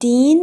3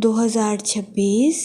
2026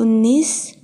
19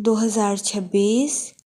2026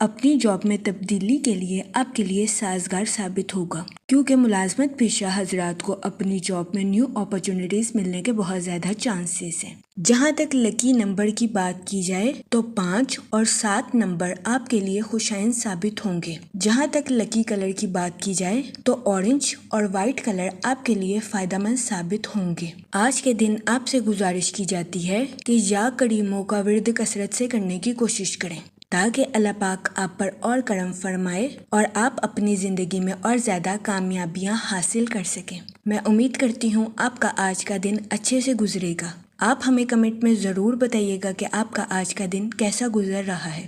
اپنی جاب میں تبدیلی کے لیے آپ کے لیے سازگار ثابت ہوگا، کیونکہ ملازمت پیشہ حضرات کو اپنی جاب میں نیو اپرچونٹیز ملنے کے بہت زیادہ چانسز ہیں۔ جہاں تک لکی نمبر کی بات کی جائے تو 5 اور 7 نمبر آپ کے لیے خوشائن ثابت ہوں گے۔ جہاں تک لکی کلر کی بات کی جائے تو اورنج اور وائٹ کلر آپ کے لیے فائدہ مند ثابت ہوں گے۔ آج کے دن آپ سے گزارش کی جاتی ہے کہ یا کریموں کا ورد کثرت سے کرنے کی کوشش کریں تاکہ اللہ پاک آپ پر اور کرم فرمائے اور آپ اپنی زندگی میں اور زیادہ کامیابیاں حاصل کر سکیں۔ میں امید کرتی ہوں آپ کا آج کا دن اچھے سے گزرے گا۔ آپ ہمیں کمنٹ میں ضرور بتائیے گا کہ آپ کا آج کا دن کیسا گزر رہا ہے۔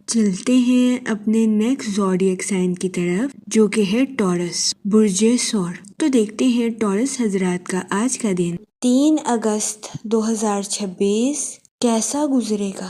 چلتے ہیں اپنے نیکسٹ زوڈیک سائن کی طرف، جو کہ ہے ٹورس، برج ثور۔ تو دیکھتے ہیں ٹورس حضرات کا آج کا دن 3 اگست 2026 کیسا گزرے گا۔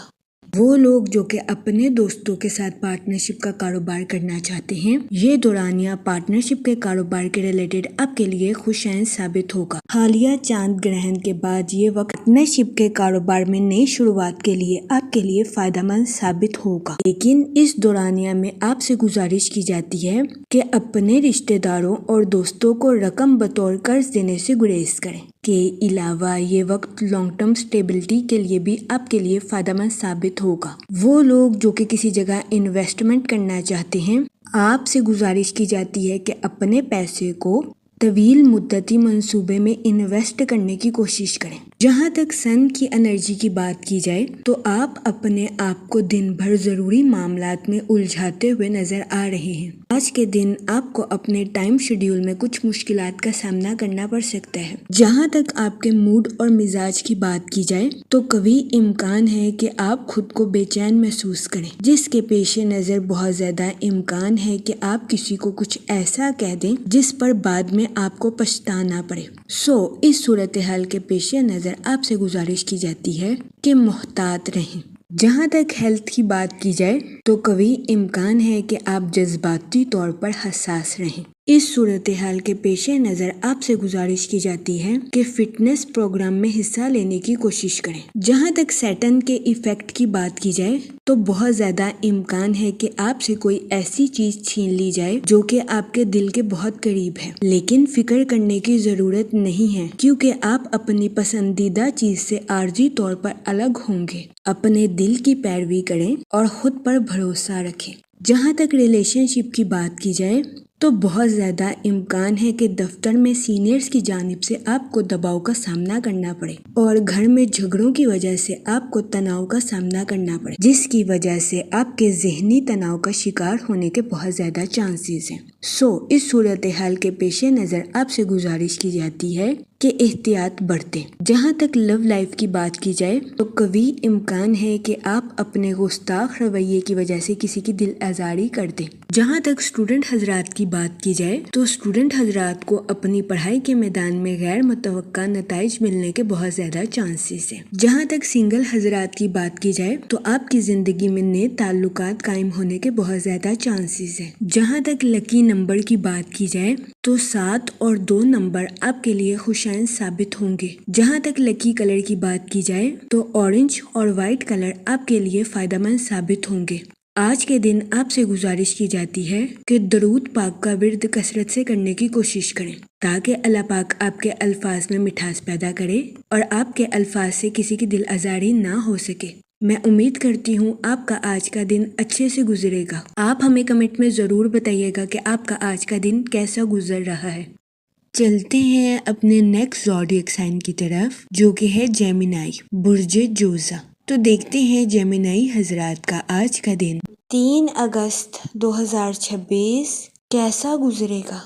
وہ لوگ جو کہ اپنے دوستوں کے ساتھ پارٹنرشپ کا کاروبار کرنا چاہتے ہیں، یہ دورانیہ پارٹنرشپ کے کاروبار کے ریلیٹڈ آپ کے لیے خوشائن ثابت ہوگا۔ حالیہ چاند گرہن کے بعد یہ وقت پارٹنرشپ کے کاروبار میں نئی شروعات کے لیے آپ کے لیے فائدہ مند ثابت ہوگا، لیکن اس دورانیہ میں آپ سے گزارش کی جاتی ہے کہ اپنے رشتہ داروں اور دوستوں کو رقم بطور قرض دینے سے گریز کریں۔ کے علاوہ یہ وقت لانگ ٹرم سٹیبلٹی کے لیے بھی آپ کے لیے فائدہ مند ثابت ہوگا۔ وہ لوگ جو کہ کسی جگہ انویسٹمنٹ کرنا چاہتے ہیں، آپ سے گزارش کی جاتی ہے کہ اپنے پیسے کو طویل مدتی منصوبے میں انویسٹ کرنے کی کوشش کریں۔ جہاں تک سن کی انرجی کی بات کی جائے تو آپ اپنے آپ کو دن بھر ضروری معاملات میں الجھاتے ہوئے نظر آ رہے ہیں۔ آج کے دن آپ کو اپنے ٹائم شیڈیول میں کچھ مشکلات کا سامنا کرنا پڑ سکتا ہے۔ جہاں تک آپ کے موڈ اور مزاج کی بات کی جائے تو قوی امکان ہے کہ آپ خود کو بے چین محسوس کریں، جس کے پیش نظر بہت زیادہ امکان ہے کہ آپ کسی کو کچھ ایسا کہہ دیں جس پر بعد میں آپ کو پچھتانا پڑے۔ اس صورتحال کے پیش نظر آپ سے گزارش کی جاتی ہے کہ محتاط رہیں۔ جہاں تک ہیلتھ کی بات کی جائے تو قوی امکان ہے کہ آپ جذباتی طور پر حساس رہیں۔ اس صورتحال کے پیش نظر آپ سے گزارش کی جاتی ہے کہ فٹنس پروگرام میں حصہ لینے کی کوشش کریں۔ جہاں تک سیٹن کے ایفیکٹ کی بات کی جائے تو بہت زیادہ امکان ہے کہ آپ سے کوئی ایسی چیز چھین لی جائے جو کہ آپ کے دل کے بہت قریب ہے، لیکن فکر کرنے کی ضرورت نہیں ہے کیونکہ آپ اپنی پسندیدہ چیز سے عارضی طور پر الگ ہوں گے۔ اپنے دل کی پیروی کریں اور خود پر بھروسہ رکھیں۔ جہاں تک ریلیشن شپ کی بات کی جائے تو بہت زیادہ امکان ہے کہ دفتر میں سینئرز کی جانب سے آپ کو دباؤ کا سامنا کرنا پڑے اور گھر میں جھگڑوں کی وجہ سے آپ کو تناؤ کا سامنا کرنا پڑے، جس کی وجہ سے آپ کے ذہنی تناؤ کا شکار ہونے کے بہت زیادہ چانسز ہیں۔ اس صورتحال کے پیش نظر آپ سے گزارش کی جاتی ہے کہ احتیاط برتیں۔ جہاں تک لو لائف کی بات کی جائے تو قوی امکان ہے کہ آپ اپنے گستاخ رویے کی وجہ سے کسی کی دل آزاری کر دیں۔ جہاں تک اسٹوڈنٹ حضرات کی بات کی جائے تو اسٹوڈنٹ حضرات کو اپنی پڑھائی کے میدان میں غیر متوقع نتائج ملنے کے بہت زیادہ چانسز ہیں۔ جہاں تک سنگل حضرات کی بات کی جائے تو آپ کی زندگی میں نئے تعلقات قائم ہونے کے بہت زیادہ چانسز ہیں۔ جہاں تک لکی نمبر کی بات کی جائے تو 7 اور 2 نمبر آپ کے لیے خوشائن ثابت ہوں گے۔ جہاں تک لکی کلر کی بات کی جائے تو اورنج اور وائٹ کلر آپ کے لیے فائدہ مند ثابت ہوں گے۔ آج کے دن آپ سے گزارش کی جاتی ہے کہ درود پاک کا ورد کثرت سے کرنے کی کوشش کریں تاکہ اللہ پاک آپ کے الفاظ میں مٹھاس پیدا کرے اور آپ کے الفاظ سے کسی کی دل آزاری نہ ہو سکے۔ میں امید کرتی ہوں آپ کا آج کا دن اچھے سے گزرے گا۔ آپ ہمیں کمنٹ میں ضرور بتائیے گا کہ آپ کا آج کا دن کیسا گزر رہا ہے۔ چلتے ہیں اپنے نیکسٹ زوڈیک سائن کی طرف، جو کہ ہے جیمینائی، برج جوزا۔ تو دیکھتے ہیں جیمینائی حضرات کا آج کا دن 3 اگست 2026 کیسا گزرے گا۔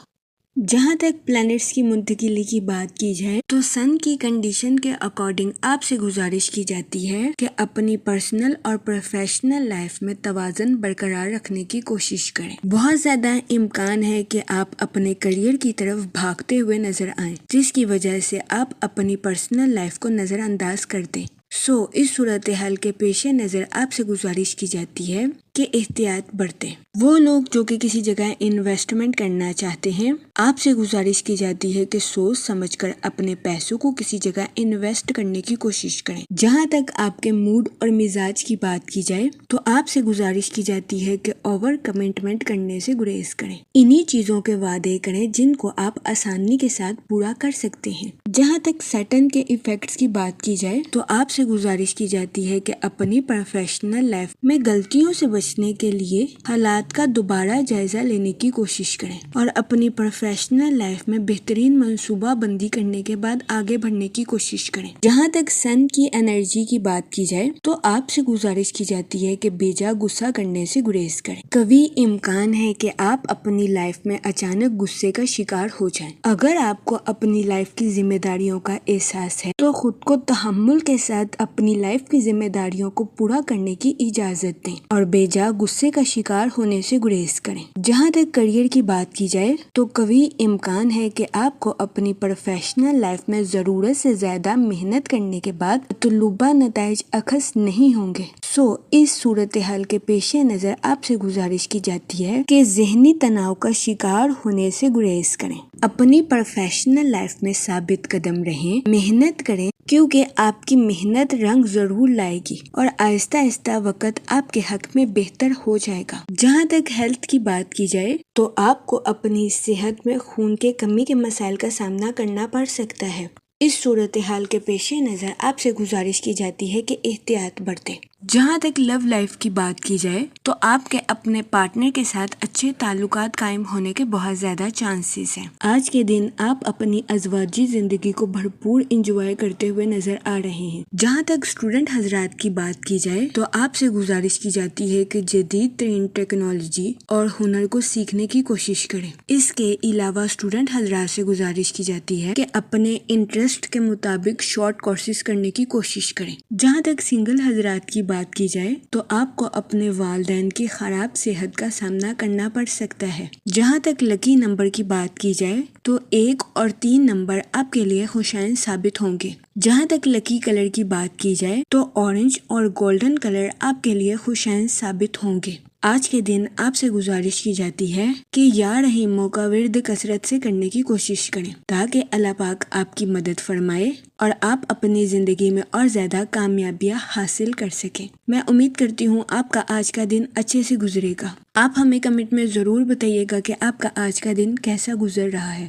جہاں تک پلانٹس کی منتقلی کی بات کی جائے تو سن کی کنڈیشن کے اکارڈنگ آپ سے گزارش کی جاتی ہے کہ اپنی پرسنل اور پروفیشنل لائف میں توازن برقرار رکھنے کی کوشش کریں۔ بہت زیادہ امکان ہے کہ آپ اپنے کریئر کی طرف بھاگتے ہوئے نظر آئیں، جس کی وجہ سے آپ اپنی پرسنل لائف کو نظر انداز کر دیں۔ اس صورتحال کے پیش نظر آپ سے گزارش کی جاتی ہے کہ احتیاط برتیں۔ وہ لوگ جو کہ کسی جگہ انویسٹمنٹ کرنا چاہتے ہیں، آپ سے گزارش کی جاتی ہے کہ سوچ سمجھ کر اپنے پیسوں کو کسی جگہ انویسٹ کرنے کی کوشش کریں۔ جہاں تک آپ کے موڈ اور مزاج کی بات کی جائے تو آپ سے گزارش کی جاتی ہے کہ اوور کمٹمنٹ کرنے سے گریز کریں۔ انہی چیزوں کے وعدے کریں جن کو آپ آسانی کے ساتھ پورا کر سکتے ہیں۔ جہاں تک سیٹن کے ایفیکٹس کی بات کی جائے تو آپ سے گزارش کی جاتی ہے کہ اپنی پروفیشنل لائف میں غلطیوں سے بچنے کے لیے حالات کا دوبارہ جائزہ لینے کی کوشش کریں اور اپنی پروفیشنل لائف میں بہترین منصوبہ بندی کرنے کے بعد آگے بڑھنے کی کوشش کریں۔ جہاں تک سن کی انرجی کی بات کی جائے تو آپ سے گزارش کی جاتی ہے کہ بیجا غصہ کرنے سے گریز کریں۔ کبھی امکان ہے کہ آپ اپنی لائف میں اچانک غصے کا شکار ہو جائیں۔ اگر آپ کو اپنی لائف کی ذمہ داریوں کا احساس ہے تو خود کو تحمل کے ساتھ اپنی لائف کی ذمہ داریوں کو پورا کرنے کی اجازت دیں اور بیجا غصے کا شکار ہونے سے گریز کریں۔ جہاں تک کریئر کی بات کی جائے تو کبھی امکان ہے کہ آپ کو اپنی پروفیشنل لائف میں ضرورت سے زیادہ محنت کرنے کے بعد مطلوبہ نتائج اخذ نہیں ہوں گے۔ اس صورتحال کے پیش نظر آپ سے گزارش کی جاتی ہے کہ ذہنی تناؤ کا شکار ہونے سے گریز کریں۔ اپنی پروفیشنل لائف میں ثابت قدم رہیں، محنت کریں کیونکہ آپ کی محنت رنگ ضرور لائے گی اور آہستہ آہستہ وقت آپ کے حق میں بہتر ہو جائے گا۔ جہاں تک ہیلتھ کی بات کی جائے تو آپ کو اپنی صحت میں خون کے کمی کے مسائل کا سامنا کرنا پڑ سکتا ہے۔ اس صورتحال کے پیش نظر آپ سے گزارش کی جاتی ہے کہ احتیاط برتیں۔ جہاں تک لو لائف کی بات کی جائے تو آپ کے اپنے پارٹنر کے ساتھ اچھے تعلقات قائم ہونے کے بہت زیادہ چانسز ہیں۔ آج کے دن آپ اپنی ازواجی زندگی کو بھرپور انجوائے کرتے ہوئے نظر آ رہے ہیں۔ جہاں تک اسٹوڈنٹ حضرات کی بات کی جائے تو آپ سے گزارش کی جاتی ہے کہ جدید ترین ٹیکنالوجی اور ہنر کو سیکھنے کی کوشش کریں۔ اس کے علاوہ اسٹوڈنٹ حضرات سے گزارش کی جاتی ہے کہ اپنے انٹرسٹ کے مطابق شارٹ کورسز کرنے کی کوشش کریں۔ جہاں تک سنگل حضرات کی بات کی جائے تو آپ کو اپنے والدین کی خراب صحت کا سامنا کرنا پڑ سکتا ہے۔ جہاں تک لکی نمبر کی بات کی جائے تو 1 اور 3 نمبر آپ کے لیے خوشائن ثابت ہوں گے۔ جہاں تک لکی کلر کی بات کی جائے تو اورنج اور گولڈن کلر آپ کے لیے خوشائن ثابت ہوں گے۔ آج کے دن آپ سے گزارش کی جاتی ہے کہ یا رحیموں کا ورد کثرت سے کرنے کی کوشش کریں تاکہ اللہ پاک آپ کی مدد فرمائے اور آپ اپنی زندگی میں اور زیادہ کامیابیاں حاصل کر سکیں۔ میں امید کرتی ہوں آپ کا آج کا دن اچھے سے گزرے گا۔ آپ ہمیں کمنٹ میں ضرور بتائیے گا کہ آپ کا آج کا دن کیسا گزر رہا ہے۔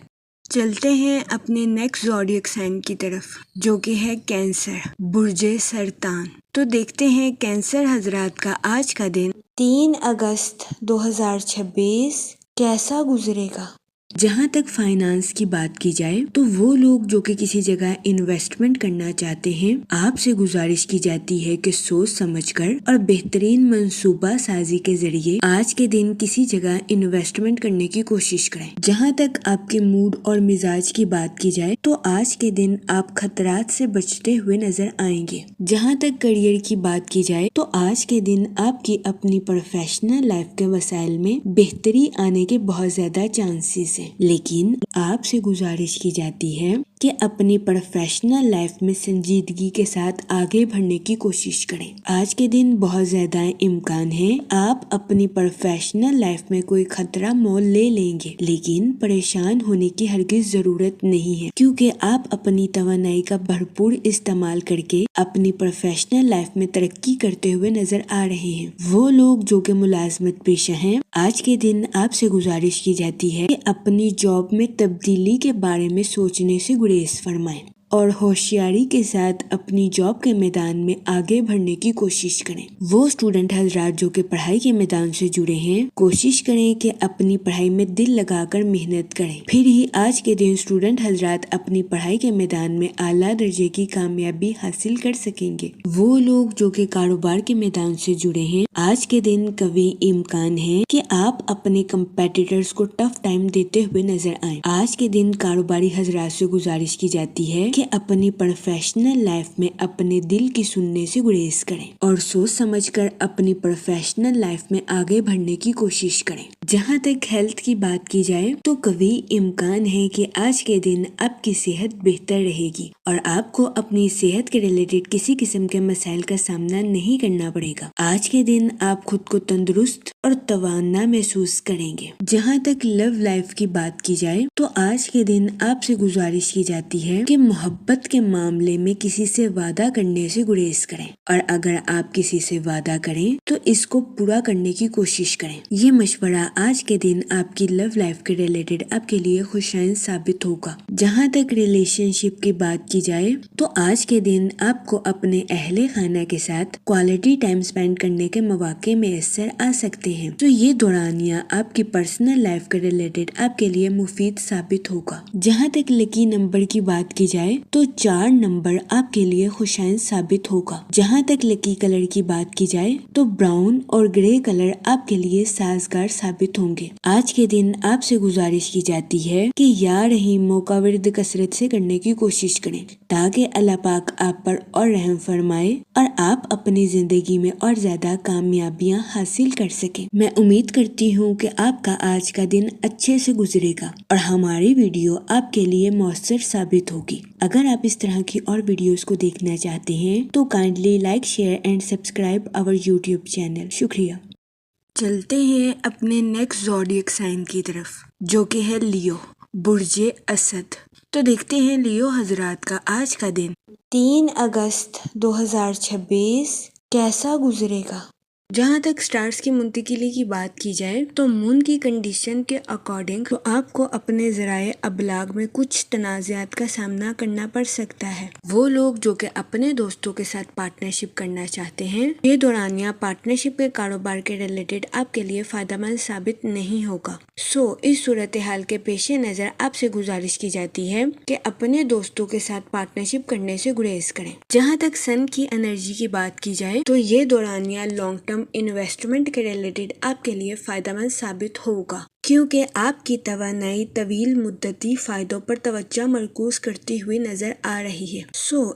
چلتے ہیں اپنے نیکسٹ زوڈیک سائن کی طرف جو کہ ہے کینسر، برج سرطان۔ تو دیکھتے ہیں کینسر حضرات کا آج کا دن 3 اگست 2026 کیسا گزرے گا۔ جہاں تک فائنانس کی بات کی جائے تو وہ لوگ جو کہ کسی جگہ انویسٹمنٹ کرنا چاہتے ہیں، آپ سے گزارش کی جاتی ہے کہ سوچ سمجھ کر اور بہترین منصوبہ سازی کے ذریعے آج کے دن کسی جگہ انویسٹمنٹ کرنے کی کوشش کریں۔ جہاں تک آپ کے موڈ اور مزاج کی بات کی جائے تو آج کے دن آپ خطرات سے بچتے ہوئے نظر آئیں گے۔ جہاں تک کریئر کی بات کی جائے تو آج کے دن آپ کی اپنی پروفیشنل لائف کے وسائل میں بہتری آنے کے بہت زیادہ چانسز ہیں، لیکن آپ سے گزارش کی جاتی ہے کہ اپنی پروفیشنل لائف میں سنجیدگی کے ساتھ آگے بڑھنے کی کوشش کریں۔ آج کے دن بہت زیادہ امکان ہے آپ اپنی پروفیشنل لائف میں کوئی خطرہ مول لے لیں گے، لیکن پریشان ہونے کی ہرگز ضرورت نہیں ہے کیونکہ آپ اپنی توانائی کا بھرپور استعمال کر کے اپنی پروفیشنل لائف میں ترقی کرتے ہوئے نظر آ رہے ہیں۔ وہ لوگ جو کہ ملازمت پیشہ ہیں، آج کے دن آپ سے گزارش کی جاتی ہے کہ اپنی جاب میں تبدیلی کے بارے میں سوچنے سے گریز فرمائیں اور ہوشیاری کے ساتھ اپنی جاب کے میدان میں آگے بڑھنے کی کوشش کریں۔ وہ اسٹوڈنٹ حضرات جو کہ پڑھائی کے میدان سے جڑے ہیں، کوشش کریں کہ اپنی پڑھائی میں دل لگا کر محنت کریں، پھر ہی آج کے دن اسٹوڈنٹ حضرات اپنی پڑھائی کے میدان میں اعلیٰ درجے کی کامیابی حاصل کر سکیں گے۔ وہ لوگ جو کہ کاروبار کے میدان سے جڑے ہیں، آج کے دن کبھی امکان ہے کہ آپ اپنے کمپیٹیٹرز کو ٹف ٹائم دیتے ہوئے نظر آئیں۔ آج کے دن کاروباری حضرات سے گزارش کی جاتی ہے کہ اپنی پروفیشنل لائف میں اپنے دل کی سننے سے گریز کریں اور سوچ سمجھ کر اپنی پروفیشنل لائف میں آگے بڑھنے کی کوشش کریں۔ جہاں تک ہیلتھ کی بات کی جائے تو کبھی امکان ہے کہ آج کے دن آپ کی صحت بہتر رہے گی اور آپ کو اپنی صحت کے ریلیٹڈ کسی قسم کے مسائل کا سامنا نہیں کرنا پڑے گا۔ آج کے دن آپ خود کو تندرست اور توانا محسوس کریں گے۔ جہاں تک لو لائف کی بات کی جائے تو آج کے دن آپ سے گزارش کی جاتی ہے کہ محبت کے معاملے میں کسی سے وعدہ کرنے سے گریز کریں اور اگر آپ کسی سے وعدہ کریں تو اس کو پورا کرنے کی کوشش کریں۔ یہ مشورہ آج کے دن آپ کی لو لائف کے ریلیٹڈ آپ کے لیے خوشائند ثابت ہوگا۔ جہاں تک ریلیشن شپ کی بات کی جائے تو آج کے دن آپ کو اپنے اہل خانہ کے ساتھ کوالٹی ٹائم سپینڈ کرنے کے مواقع میسر آ سکتے ہیں، تو یہ دورانیہ آپ کی پرسنل لائف کے ریلیٹڈ آپ کے لیے مفید ثابت ہوگا۔ جہاں تک لکی نمبر کی بات کی جائے تو 4 نمبر آپ کے لیے خوشائند ثابت ہوگا۔ جہاں تک لکی کلر کی بات کی جائے تو براؤن اور گرے کلر آپ کے لیے سازگار ثابت ہوں گے۔ آج کے دن آپ سے گزارش کی جاتی ہے کہ یا رحیموں کا ورد کثرت سے کرنے کی کوشش کریں تاکہ اللہ پاک آپ پر اور رحم فرمائے اور آپ اپنی زندگی میں اور زیادہ کامیابیاں حاصل کر سکیں۔ میں امید کرتی ہوں کہ آپ کا آج کا دن اچھے سے گزرے گا اور ہماری ویڈیو آپ کے لیے مؤثر ثابت ہوگی۔ اگر آپ اس طرح کی اور ویڈیوز کو دیکھنا چاہتے ہیں تو kindly like, share and subscribe our YouTube channel. شکریہ۔ چلتے ہیں اپنے نیکسٹ زوڈیک سائن کی طرف جو کہ ہے لیو، برج اسد۔ تو دیکھتے ہیں لیو حضرات کا آج کا دن 3 اگست 2026 کیسا گزرے گا۔ جہاں تک سٹارز کی منتقلی کی بات کی جائے تو مون کی کنڈیشن کے اکارڈنگ تو آپ کو اپنے ذرائع ابلاغ میں کچھ تنازعات کا سامنا کرنا پڑ سکتا ہے۔ وہ لوگ جو کہ اپنے دوستوں کے ساتھ پارٹنرشپ کرنا چاہتے ہیں، یہ دورانیہ پارٹنرشپ کے کاروبار کے ریلیٹڈ آپ کے لیے فائدہ مند ثابت نہیں ہوگا۔ اس صورتحال کے پیش نظر آپ سے گزارش کی جاتی ہے کہ اپنے دوستوں کے ساتھ پارٹنرشپ کرنے سے گریز کریں۔ جہاں تک سن کی انرجی کی بات کی جائے تو یہ دورانیہ لانگ ٹرم انویسٹمنٹ کے ریلیٹڈ آپ کے لیے فائدہ مند ثابت ہوگا کیونکہ آپ کی توانائی طویل مدتی فائدوں پر توجہ مرکوز کرتی ہوئی نظر آ رہی ہے۔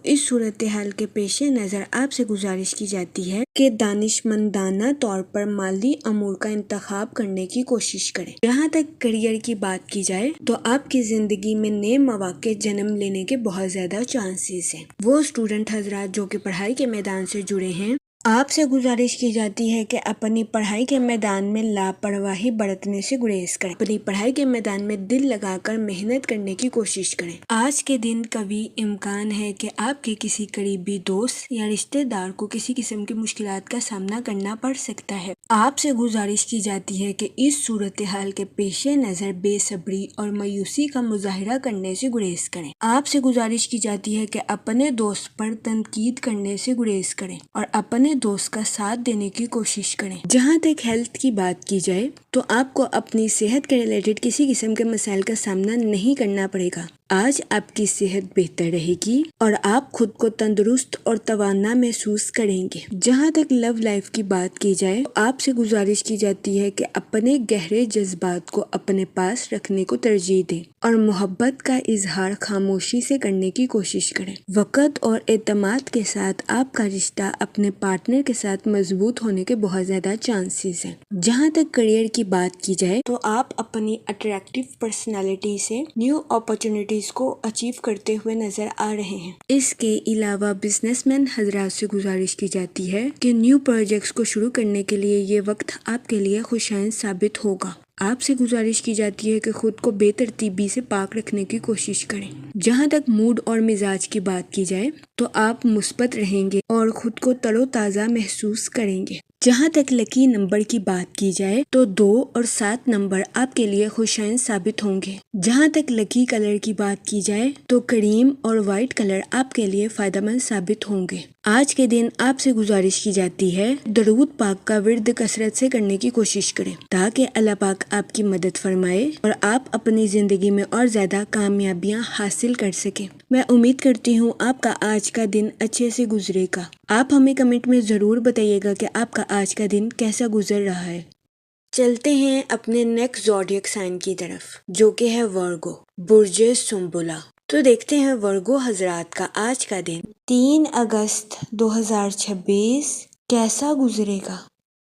اس صورتحال کے پیش نظر آپ سے گزارش کی جاتی ہے کہ دانشمندانہ طور پر مالی امور کا انتخاب کرنے کی کوشش کریں۔ جہاں تک کریئر کی بات کی جائے تو آپ کی زندگی میں نئے مواقع جنم لینے کے بہت زیادہ چانسز ہیں۔ وہ اسٹوڈنٹ حضرات جو کہ پڑھائی کے میدان سے جڑے ہیں، آپ سے گزارش کی جاتی ہے کہ اپنی پڑھائی کے میدان میں لاپرواہی برتنے سے گریز کریں۔ اپنی پڑھائی کے میدان میں دل لگا کر محنت کرنے کی کوشش کریں۔ آج کے دن کبھی امکان ہے کہ آپ کے کسی قریبی دوست یا رشتہ دار کو کسی قسم کی مشکلات کا سامنا کرنا پڑ سکتا ہے۔ آپ سے گزارش کی جاتی ہے کہ اس صورتحال کے پیش نظر بے صبری اور مایوسی کا مظاہرہ کرنے سے گریز کریں۔ آپ سے گزارش کی جاتی ہے کہ اپنے دوست پر تنقید کرنے سے گریز کریں اور اپنے دوست کا ساتھ دینے کی کوشش کریں۔ جہاں تک ہیلتھ کی بات کی جائے تو آپ کو اپنی صحت کے ریلیٹڈ کسی قسم کے مسائل کا سامنا نہیں کرنا پڑے گا۔ آج آپ کی صحت بہتر رہے گی اور آپ خود کو تندرست اور توانا محسوس کریں گے۔ جہاں تک لو لائف کی بات کی جائے تو آپ سے گزارش کی جاتی ہے کہ اپنے گہرے جذبات کو اپنے پاس رکھنے کو ترجیح دیں اور محبت کا اظہار خاموشی سے کرنے کی کوشش کریں۔ وقت اور اعتماد کے ساتھ آپ کا رشتہ اپنے پارٹنر کے ساتھ مضبوط ہونے کے بہت زیادہ چانسز ہیں۔ جہاں تک کریئر کی بات کی جائے تو آپ اپنی اٹریکٹیو پرسنالٹی سے نیو اپرچونٹیز کو اچیو کرتے ہوئے نظر آ رہے ہیں۔ اس کے علاوہ بزنس مین حضرات سے گزارش کی جاتی ہے کہ نیو پروجیکٹس کو شروع کرنے کے لیے یہ وقت آپ کے لیے خوشائند ثابت ہوگا۔ آپ سے گزارش کی جاتی ہے کہ خود کو بے ترتیبی سے پاک رکھنے کی کوشش کریں۔ جہاں تک موڈ اور مزاج کی بات کی جائے تو آپ مثبت رہیں گے اور خود کو تر و تازہ محسوس کریں گے۔ جہاں تک لکی نمبر کی بات کی جائے تو 2 اور 7 نمبر آپ کے لیے خوشائند ثابت ہوں گے۔ جہاں تک لکی کلر کی بات کی جائے تو کریم اور وائٹ کلر آپ کے لیے فائدہ مند ثابت ہوں گے۔ آج کے دن آپ سے گزارش کی جاتی ہے درود پاک کا ورد کثرت سے کرنے کی کوشش کریں تاکہ اللہ پاک آپ کی مدد فرمائے اور آپ اپنی زندگی میں اور زیادہ کامیابیاں حاصل کر سکیں۔ میں امید کرتی ہوں آپ کا آج کا دن اچھے سے گزرے گا۔ آپ ہمیں کمنٹ میں ضرور بتائیے گا کہ آپ کا آج کا دن کیسا گزر رہا ہے۔ چلتے ہیں اپنے نیکسٹ زوڈیک سائن کی طرف جو کہ ہے ورگو، برج سنبلا۔ تو دیکھتے ہیں ورگو حضرات کا آج کا دن 3 اگست 2026 کیسا گزرے گا۔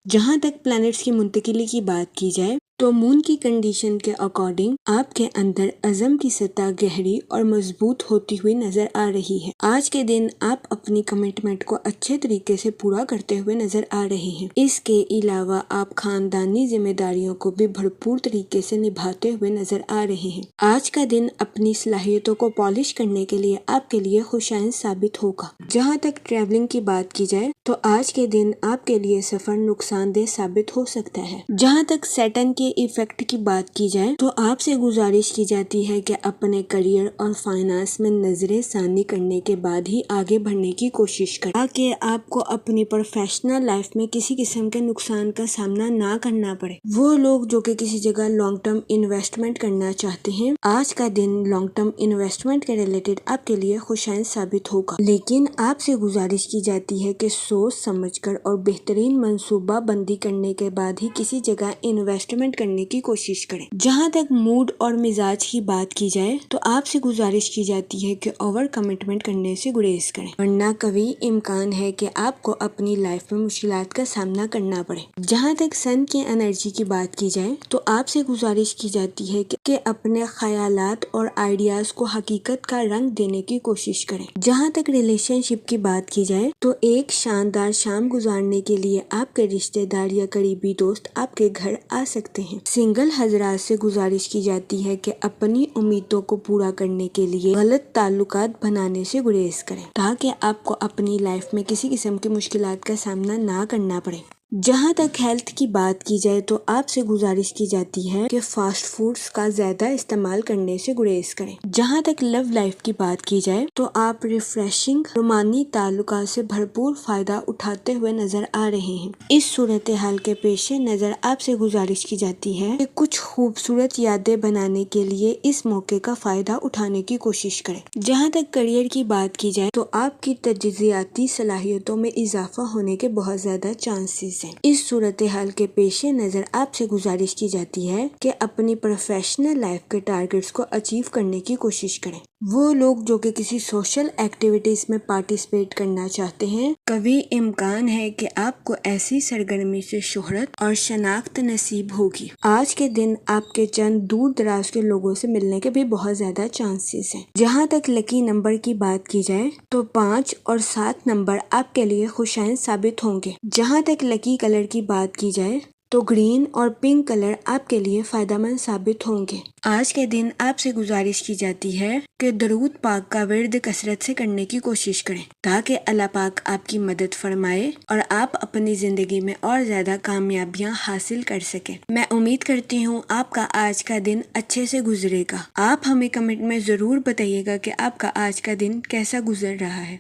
جہاں تک پلانٹس کی منتقلی کی بات کی جائے تو مون کی کنڈیشن کے اکارڈنگ آپ کے اندر عزم کی سطح گہری اور مضبوط ہوتی ہوئی نظر آ رہی ہے۔ آج کے دن آپ اپنی کمٹمنٹ کو اچھے طریقے سے پورا کرتے ہوئے نظر آ رہے ہیں۔ اس کے علاوہ آپ خاندانی ذمہ داریوں کو بھی بھرپور طریقے سے نبھاتے ہوئے نظر آ رہے ہیں۔ آج کا دن اپنی صلاحیتوں کو پالش کرنے کے لیے آپ کے لیے خوشائن ثابت ہوگا۔ جہاں تک ٹریولنگ کی بات کی جائے تو آج کے دن آپ کے لیے سفر نقصان دہ ثابت ہو سکتا ہے۔ جہاں تک سیٹن کے ایفیکٹ کی بات کی جائے تو آپ سے گزارش کی جاتی ہے کہ اپنے کریئر اور فائنانس میں نظر ثانی کرنے کے بعد ہی آگے بڑھنے کی کوشش کریں تاکہ آپ کو اپنی پروفیشنل لائف میں کسی قسم کے نقصان کا سامنا نہ کرنا پڑے۔ وہ لوگ جو کہ کسی جگہ لانگ ٹرم انویسٹمنٹ کرنا چاہتے ہیں، آج کا دن لانگ ٹرم انویسٹمنٹ کے ریلیٹڈ آپ کے لیے خوشائن ثابت ہوگا، لیکن آپ سے گزارش کی جاتی ہے کہ سوچ سمجھ کر اور بہترین منصوبہ بندی کرنے کے بعد ہی کسی جگہ انویسٹمنٹ کرنے کی کوشش کریں۔ جہاں تک موڈ اور مزاج کی بات کی جائے تو آپ سے گزارش کی جاتی ہے کہ اوور کمٹمنٹ کرنے سے گریز کریں، ورنہ کبھی امکان ہے کہ آپ کو اپنی لائف میں مشکلات کا سامنا کرنا پڑے۔ جہاں تک سن کی انرجی کی بات کی جائے تو آپ سے گزارش کی جاتی ہے کہ اپنے خیالات اور آئیڈیاز کو حقیقت کا رنگ دینے کی کوشش کریں۔ جہاں تک ریلیشن شپ کی بات کی جائے تو ایک شاندار شام گزارنے کے لیے آپ کے رشتہ دار یا قریبی دوست آپ کے گھر آ سکتے ہیں۔ سنگل حضرات سے گزارش کی جاتی ہے کہ اپنی امیدوں کو پورا کرنے کے لیے غلط تعلقات بنانے سے گریز کریں تاکہ آپ کو اپنی لائف میں کسی قسم کی مشکلات کا سامنا نہ کرنا پڑے۔ جہاں تک ہیلتھ کی بات کی جائے تو آپ سے گزارش کی جاتی ہے کہ فاسٹ فوڈز کا زیادہ استعمال کرنے سے گریز کریں۔ جہاں تک لو لائف کی بات کی جائے تو آپ ریفریشنگ رومانی تعلقات سے بھرپور فائدہ اٹھاتے ہوئے نظر آ رہے ہیں۔ اس صورتحال کے پیش نظر آپ سے گزارش کی جاتی ہے کہ کچھ خوبصورت یادیں بنانے کے لیے اس موقع کا فائدہ اٹھانے کی کوشش کریں۔ جہاں تک کریئر کی بات کی جائے تو آپ کی تجزیاتی صلاحیتوں میں اضافہ ہونے کے بہت زیادہ چانسز ہیں۔ اس صورتحال کے پیش نظر آپ سے گزارش کی جاتی ہے کہ اپنی پروفیشنل لائف کے ٹارگٹس کو اچیو کرنے کی کوشش کریں۔ وہ لوگ جو کہ کسی سوشل ایکٹیویٹیز میں پارٹیسپیٹ کرنا چاہتے ہیں، کبھی امکان ہے کہ آپ کو ایسی سرگرمی سے شہرت اور شناخت نصیب ہوگی۔ آج کے دن آپ کے چند دور دراز کے لوگوں سے ملنے کے بھی بہت زیادہ چانسز ہیں۔ جہاں تک لکی نمبر کی بات کی جائے تو 5 اور 7 نمبر آپ کے لیے خوشائن ثابت ہوں گے۔ جہاں تک لکی کلر کی بات کی جائے تو گرین اور پنک کلر آپ کے لیے فائدہ مند ثابت ہوں گے۔ آج کے دن آپ سے گزارش کی جاتی ہے کہ درود پاک کا ورد کثرت سے کرنے کی کوشش کریں تاکہ اللہ پاک آپ کی مدد فرمائے اور آپ اپنی زندگی میں اور زیادہ کامیابیاں حاصل کر سکیں۔ میں امید کرتی ہوں آپ کا آج کا دن اچھے سے گزرے گا۔ آپ ہمیں کمنٹ میں ضرور بتائیے گا کہ آپ کا آج کا دن کیسا گزر رہا ہے۔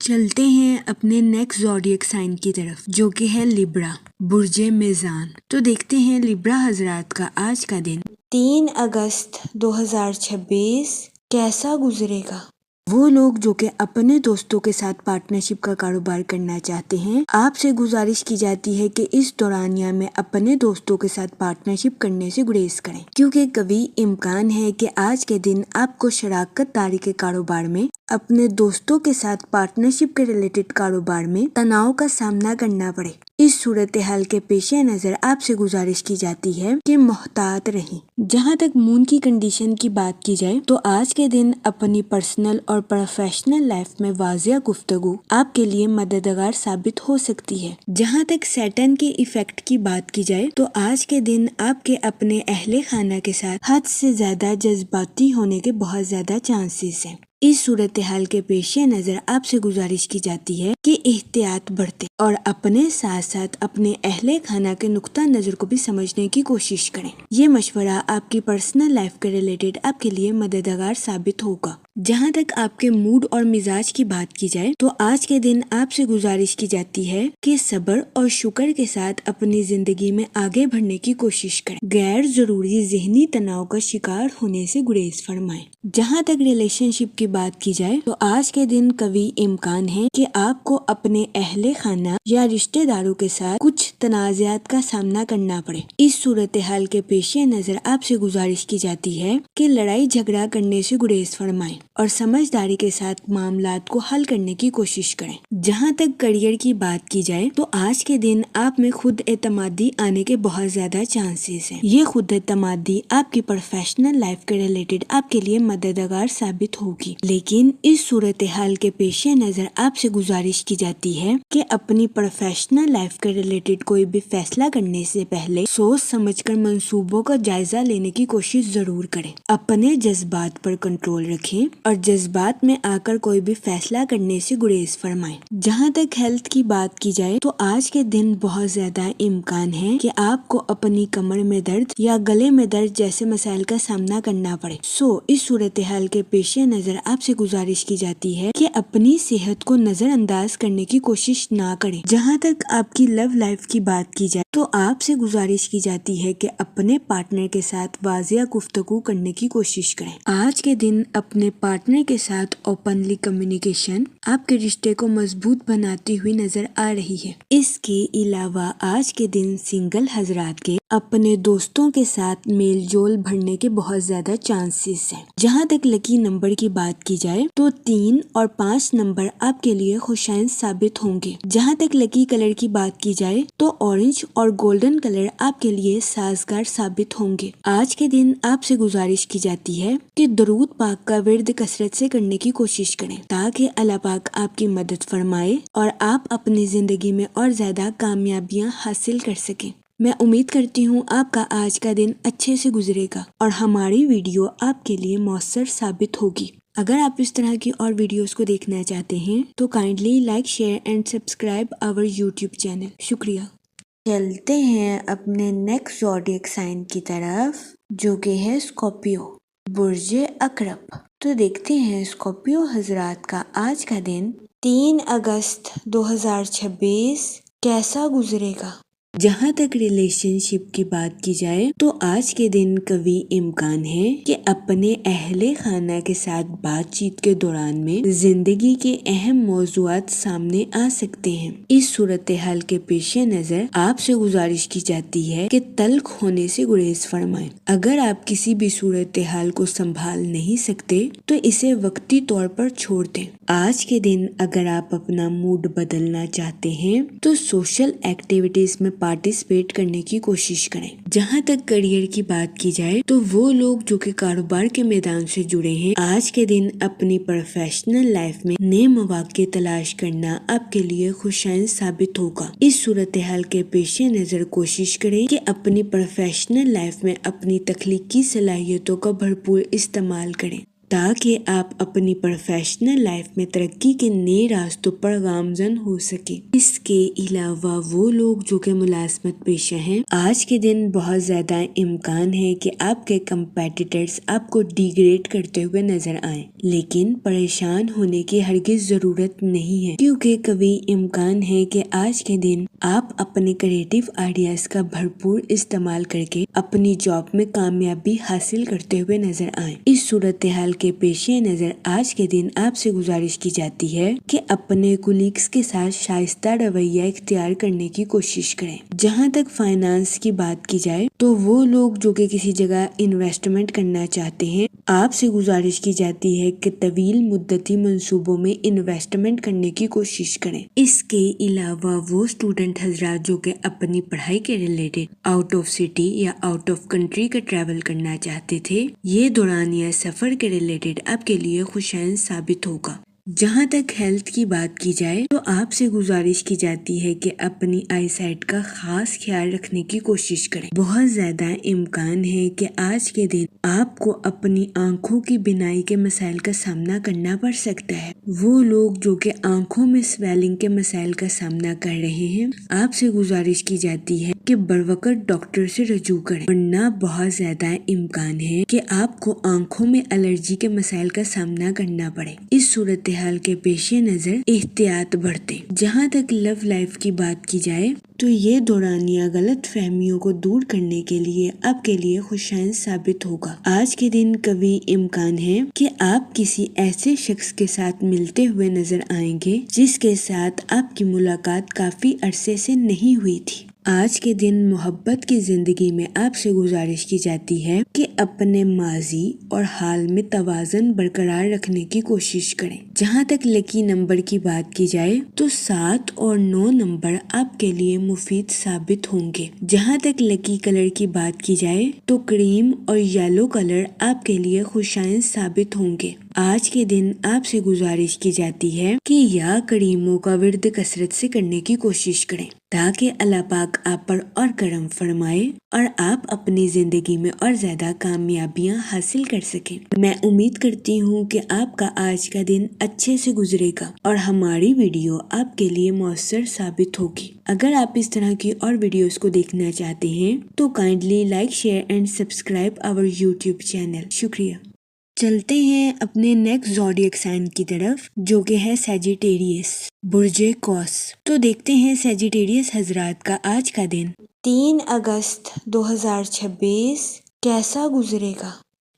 چلتے ہیں اپنے نیکسٹ زوڈیک سائن کی طرف جو کہ ہے لیبرا، برج میزان۔ تو دیکھتے ہیں لیبرا حضرات کا آج کا دن 3 اگست 2026 کیسا گزرے گا۔ وہ لوگ جو کہ اپنے دوستوں کے ساتھ پارٹنرشپ کا کاروبار کرنا چاہتے ہیں، آپ سے گزارش کی جاتی ہے کہ اس دورانیہ میں اپنے دوستوں کے ساتھ پارٹنرشپ کرنے سے گریز کریں کیونکہ کبھی امکان ہے کہ آج کے دن آپ کو شراکت داری کے کاروبار میں اپنے دوستوں کے ساتھ پارٹنرشپ کے ریلیٹڈ کاروبار میں تناؤ کا سامنا کرنا پڑے۔ اس صورتحال کے پیش نظر آپ سے گزارش کی جاتی ہے کہ محتاط رہیں۔ جہاں تک مون کی کنڈیشن کی بات کی جائے تو آج کے دن اپنی پرسنل اور پروفیشنل لائف میں واضح گفتگو آپ کے لیے مددگار ثابت ہو سکتی ہے۔ جہاں تک سیٹن کے ایفیکٹ کی بات کی جائے تو آج کے دن آپ کے اپنے اہل خانہ کے ساتھ حد سے زیادہ جذباتی ہونے کے بہت زیادہ چانسز ہیں۔ اس صورتحال کے پیش نظر آپ سے گزارش کی جاتی ہے کہ احتیاط برتیں اور اپنے ساتھ ساتھ اپنے اہل خانہ کے نقطہ نظر کو بھی سمجھنے کی کوشش کریں۔ یہ مشورہ آپ کی پرسنل لائف کے ریلیٹڈ آپ کے لیے مددگار ثابت ہوگا۔ جہاں تک آپ کے موڈ اور مزاج کی بات کی جائے تو آج کے دن آپ سے گزارش کی جاتی ہے کہ صبر اور شکر کے ساتھ اپنی زندگی میں آگے بڑھنے کی کوشش کریں۔ غیر ضروری ذہنی تناؤ کا شکار ہونے سے گریز فرمائیں۔ جہاں تک ریلیشن شپ کی بات کی جائے تو آج کے دن کبھی امکان ہے کہ آپ کو اپنے اہل خانہ یا رشتہ داروں کے ساتھ کچھ تنازعات کا سامنا کرنا پڑے۔ اس صورتحال کے پیش نظر آپ سے گزارش کی جاتی ہے کہ لڑائی جھگڑا کرنے سے گریز فرمائیں اور سمجھداری کے ساتھ معاملات کو حل کرنے کی کوشش کریں۔ جہاں تک کیریئر کی بات کی جائے تو آج کے دن آپ میں خود اعتمادی آنے کے بہت زیادہ چانسز ہیں۔ یہ خود اعتمادی آپ کی پروفیشنل لائف کے ریلیٹڈ آپ کے لیے مددگار ثابت ہوگی، لیکن اس صورتحال کے پیش نظر آپ سے گزارش کی جاتی ہے کہ اپنی پروفیشنل لائف کے ریلیٹڈ کوئی بھی فیصلہ کرنے سے پہلے سوچ سمجھ کر منصوبوں کا جائزہ لینے کی کوشش ضرور کریں۔ اپنے جذبات پر کنٹرول رکھیں اور جذبات میں آ کر کوئی بھی فیصلہ کرنے سے گریز فرمائیں۔ جہاں تک ہیلتھ کی بات کی جائے تو آج کے دن بہت زیادہ امکان ہے کہ آپ کو اپنی کمر میں درد یا گلے میں درد جیسے مسائل کا سامنا کرنا پڑے۔ اس صورتحال کے پیش نظر آپ سے گزارش کی جاتی ہے کہ اپنی صحت کو نظر انداز کرنے کی کوشش نہ کریں۔ جہاں تک آپ کی لو لائف کی بات کی جائے تو آپ سے گزارش کی جاتی ہے کہ اپنے پارٹنر کے ساتھ واضح گفتگو کرنے کی کوشش کریں۔ آج کے دن اپنے پارٹنر کے ساتھ اوپنلی کمیونیکیشن آپ کے رشتے کو مضبوط بناتی ہوئی نظر آ رہی ہے۔ اس کے علاوہ آج کے دن سنگل حضرات کے اپنے دوستوں کے ساتھ میل جول بڑھنے کے بہت زیادہ چانسز ہیں۔ جہاں تک لکی نمبر کی بات کی جائے تو 3 اور 5 نمبر آپ کے لیے خوشائن ثابت ہوں گے۔ جہاں تک لکی کلر کی بات کی جائے تو اورنج اور گولڈن کلر آپ کے لیے سازگار ثابت ہوں گے۔ آج کے دن آپ سے گزارش کی جاتی ہے کہ درود پاک کا ورد کثرت سے کرنے کی کوشش کریں تاکہ اللہ پاک آپ کی مدد فرمائے اور آپ اپنی زندگی میں اور زیادہ کامیابیاں حاصل کر سکیں۔ میں امید کرتی ہوں آپ کا آج کا دن اچھے سے گزرے گا اور ہماری ویڈیو آپ کے لیے مؤثر ثابت ہوگی۔ اگر آپ اس طرح کی اور ویڈیوز کو دیکھنا چاہتے ہیں تو kindly like share and subscribe our YouTube channel. شکریہ۔ چلتے ہیں اپنے نیکسٹ زوڈیک سائن کی طرف جو کہ ہے اسکارپیو، برج عقرب۔ تو دیکھتے ہیں اسکارپیو حضرات کا آج کا دن 3 اگست 2026 کیسا گزرے گا۔ جہاں تک ریلیشن شپ کی بات کی جائے تو آج کے دن قوی امکان ہے کہ اپنے اہل خانہ کے ساتھ بات چیت کے دوران میں زندگی کے اہم موضوعات سامنے آ سکتے ہیں۔ اس صورتحال کے پیش نظر آپ سے گزارش کی جاتی ہے کہ تلخ ہونے سے گریز فرمائیں۔ اگر آپ کسی بھی صورتحال کو سنبھال نہیں سکتے تو اسے وقتی طور پر چھوڑ دیں۔ آج کے دن اگر آپ اپنا موڈ بدلنا چاہتے ہیں تو سوشل ایکٹیویٹیز میں پارٹیسپیٹ کرنے کی کوشش کریں۔ جہاں تک کیریئر کی بات کی جائے تو وہ لوگ جو کہ کاروبار کے میدان سے جڑے ہیں آج کے دن اپنی پروفیشنل لائف میں نئے مواقع تلاش کرنا آپ کے لیے خوشائن ثابت ہوگا۔ اس صورتحال کے پیش نظر کوشش کریں کہ اپنی پروفیشنل لائف میں اپنی تخلیقی صلاحیتوں کا بھرپور استعمال کریں تاکہ آپ اپنی پروفیشنل لائف میں ترقی کے نئے راستوں پر گامزن ہو سکیں۔ اس کے علاوہ وہ لوگ جو کہ ملازمت پیشہ ہیں آج کے دن بہت زیادہ امکان ہے کہ آپ کے کمپیٹیٹرز آپ کو ڈیگریڈ کرتے ہوئے نظر آئیں، لیکن پریشان ہونے کی ہرگز ضرورت نہیں ہے کیونکہ قوی امکان ہے کہ آج کے دن آپ اپنے کریٹو آئیڈیاز کا بھرپور استعمال کر کے اپنی جاب میں کامیابی حاصل کرتے ہوئے نظر آئیں۔ اس صورتحال کے پیش نظر آج کے دن آپ سے گزارش کی جاتی ہے کہ اپنے کولیگز کے ساتھ شائستہ رویہ اختیار کرنے کی کوشش کریں۔ جہاں تک فائنانس کی بات کی جائے تو وہ لوگ جو کہ کسی جگہ انویسٹمنٹ کرنا چاہتے ہیں آپ سے گزارش کی جاتی ہے کہ طویل مدتی منصوبوں میں انویسٹمنٹ کرنے کی کوشش کریں۔ اس کے علاوہ وہ اسٹوڈنٹ حضرات جو کہ اپنی پڑھائی کے ریلیٹڈ آؤٹ آف سٹی یا آؤٹ آف کنٹری کا ٹریول کرنا چاہتے تھے یہ دوران یا سفر کے ریلیٹڈ آپ کے لیے خوشائن ثابت ہوگا۔ جہاں تک ہیلتھ کی بات کی جائے تو آپ سے گزارش کی جاتی ہے کہ اپنی آئی سائٹ کا خاص خیال رکھنے کی کوشش کریں۔ بہت زیادہ امکان ہے کہ آج کے دن آپ کو اپنی آنکھوں کی بینائی کے مسائل کا سامنا کرنا پڑ سکتا ہے۔ وہ لوگ جو کہ آنکھوں میں سویلنگ کے مسائل کا سامنا کر رہے ہیں آپ سے گزارش کی جاتی ہے کہ بروقت ڈاکٹر سے رجوع کریں ورنہ بہت زیادہ امکان ہے کہ آپ کو آنکھوں میں الرجی کے مسائل کا سامنا کرنا پڑے۔ اس صورتحال صورتحال کے پیش نظر احتیاط برتیں۔ جہاں تک لو لائف کی بات کی جائے تو یہ دورانیہ غلط فہمیوں کو دور کرنے کے لیے آپ کے لیے خوشائن ثابت ہوگا۔ آج کے دن قوی امکان ہے کہ آپ کسی ایسے شخص کے ساتھ ملتے ہوئے نظر آئیں گے جس کے ساتھ آپ کی ملاقات کافی عرصے سے نہیں ہوئی تھی۔ آج کے دن محبت کی زندگی میں آپ سے گزارش کی جاتی ہے کہ اپنے ماضی اور حال میں توازن برقرار رکھنے کی کوشش کریں۔ جہاں تک لکی نمبر کی بات کی جائے تو 7 اور 9 نمبر آپ کے لیے مفید ثابت ہوں گے۔ جہاں تک لکی کلر کی بات کی جائے تو کریم اور یلو کلر آپ کے لیے خوشائن ثابت ہوں گے۔ آج کے دن آپ سے گزارش کی جاتی ہے کہ یا کریموں کا ورد کثرت سے کرنے کی کوشش کریں تاکہ اللہ پاک آپ پر اور کرم فرمائے اور آپ اپنی زندگی میں اور زیادہ کامیابیاں حاصل کر سکیں۔ میں امید کرتی ہوں کہ آپ کا آج کا دن اچھے سے گزرے گا اور ہماری ویڈیو آپ کے لیے مؤثر ثابت ہوگی۔ اگر آپ اس طرح کی اور ویڈیوز کو دیکھنا چاہتے ہیں تو kindly like, share and subscribe our YouTube channel. شکریہ۔ چلتے ہیں اپنے نیکسٹ زوڈیک سائن کی طرف جو کہ ہے سیجیٹیریس، برج قوس۔ تو دیکھتے ہیں سیجیٹیریس حضرات کا آج کا دن 3 اگست 2026 کیسا گزرے گا۔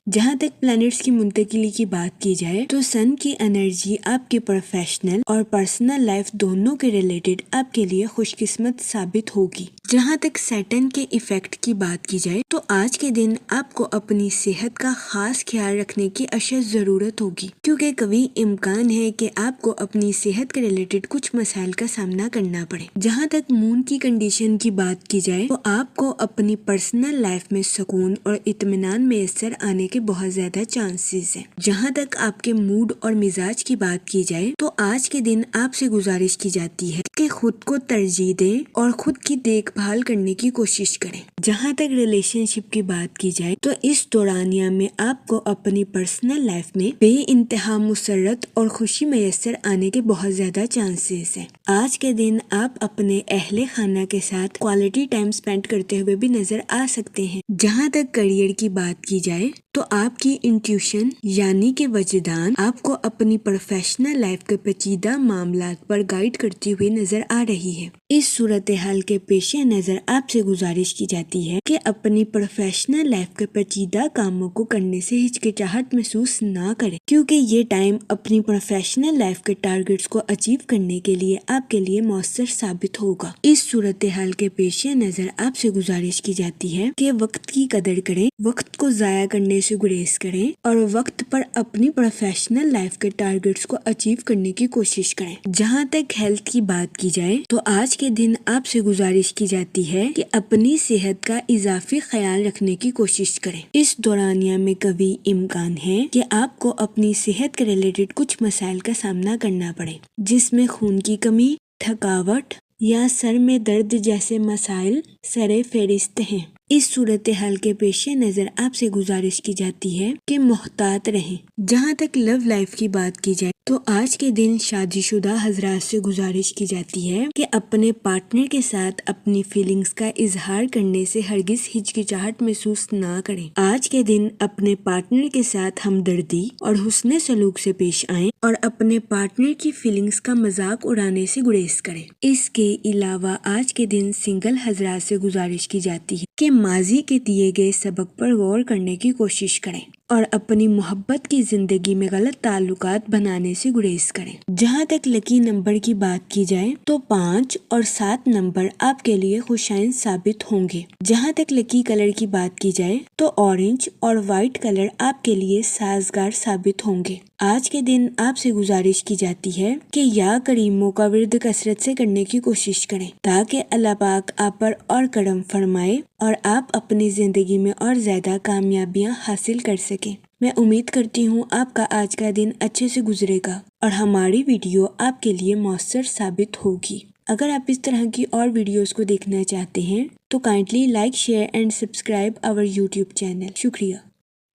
جہاں تک پلانٹس کی منتقلی کی بات کی جائے تو سن کی انرجی آپ کے پروفیشنل اور پرسنل لائف دونوں کے ریلیٹڈ آپ کے لیے خوش قسمت ثابت ہوگی۔ جہاں تک سیٹن کے ایفیکٹ کی بات کی جائے تو آج کے دن آپ کو اپنی صحت کا خاص خیال رکھنے کی اشد ضرورت ہوگی کیونکہ قوی امکان ہے کہ آپ کو اپنی صحت کے ریلیٹڈ کچھ مسائل کا سامنا کرنا پڑے۔ جہاں تک مون کی کنڈیشن کی بات کی جائے تو آپ کو اپنی پرسنل لائف میں سکون اور اطمینان میسر آنے کے بہت زیادہ چانسز ہیں۔ جہاں تک آپ کے موڈ اور مزاج کی بات کی جائے تو آج کے دن آپ سے گزارش کی جاتی ہے کہ خود کو ترجیح دیں اور خود کی دیکھ بھال کرنے کی کوشش کریں۔ جہاں تک ریلیشن شپ کی بات کی جائے تو اس دورانیہ میں آپ کو اپنی پرسنل لائف میں بے انتہا مسرت اور خوشی میسر آنے کے بہت زیادہ چانسز ہیں۔ آج کے دن آپ اپنے اہل خانہ کے ساتھ کوالٹی ٹائم سپینڈ کرتے ہوئے بھی نظر آ سکتے ہیں۔ جہاں تک کریئر کی بات کی جائے تو آپ کی انٹیوشن یعنی کہ وجدان آپ کو اپنی پروفیشنل لائف کے پیچیدہ معاملات پر گائیڈ کرتی ہوئی نظر آ رہی ہے۔ اس صورتحال کے پیش نظر آپ سے گزارش کی جاتی ہے کہ اپنی پروفیشنل لائف کے پیچیدہ کاموں کو کرنے سے ہچکچاہٹ محسوس نہ کریں کیونکہ یہ ٹائم اپنی پروفیشنل لائف کے ٹارگٹس کو اچیو کرنے کے لیے آپ کے لیے مؤثر ثابت ہوگا۔ اس صورتحال کے پیش نظر آپ سے گزارش کی جاتی ہے کہ وقت کی قدر کریں، وقت کو ضائع کرنے سے گریز کریں اور وقت پر اپنی پروفیشنل لائف کے ٹارگٹس کو اچیو کرنے کی کوشش کریں۔ جہاں تک ہیلتھ کی بات کی جائے تو آج کے دن آپ سے گزارش کی جاتی ہے کہ اپنی صحت کا اضافی خیال رکھنے کی کوشش کریں۔ اس دورانیہ میں قوی امکان ہے کہ آپ کو اپنی صحت کے ریلیٹڈ کچھ مسائل کا سامنا کرنا پڑے جس میں خون کی کمی، تھکاوٹ یا سر میں درد جیسے مسائل سر فہرست ہیں۔ اس صورتحال کے پیش نظر آپ سے گزارش کی جاتی ہے کہ محتاط رہیں۔ جہاں تک لو لائف کی بات کی جائے تو آج کے دن شادی شدہ حضرات سے گزارش کی جاتی ہے کہ اپنے پارٹنر کے ساتھ اپنی فیلنگز کا اظہار کرنے سے ہرگز ہچکچاہٹ محسوس نہ کریں۔ آج کے دن اپنے پارٹنر کے ساتھ ہمدردی اور حسن سلوک سے پیش آئیں اور اپنے پارٹنر کی فیلنگز کا مذاق اڑانے سے گریز کریں۔ اس کے علاوہ آج کے دن سنگل حضرات سے گزارش کی جاتی ہے کہ ماضی کے دیے گئے سبق پر غور کرنے کی کوشش کریں اور اپنی محبت کی زندگی میں غلط تعلقات بنانے سے گریز کریں۔ جہاں تک لکی نمبر کی بات کی جائے تو 5 اور 7 نمبر آپ کے لیے خوشائن ثابت ہوں گے۔ جہاں تک لکی کلر کی بات کی جائے تو اورنج اور وائٹ کلر آپ کے لیے سازگار ثابت ہوں گے۔ آج کے دن آپ سے گزارش کی جاتی ہے کہ یا کریموں کا ورد کثرت سے کرنے کی کوشش کریں تاکہ اللہ پاک آپ پر اور کرم فرمائے اور آپ اپنی زندگی میں اور زیادہ کامیابیاں حاصل کر سکیں۔ میں امید کرتی ہوں آپ کا آج کا دن اچھے سے گزرے گا اور ہماری ویڈیو آپ کے لیے مؤثر ثابت ہوگی۔ اگر آپ اس طرح کی اور ویڈیوز کو دیکھنا چاہتے ہیں تو kindly like, share and subscribe our YouTube channel. شکریہ۔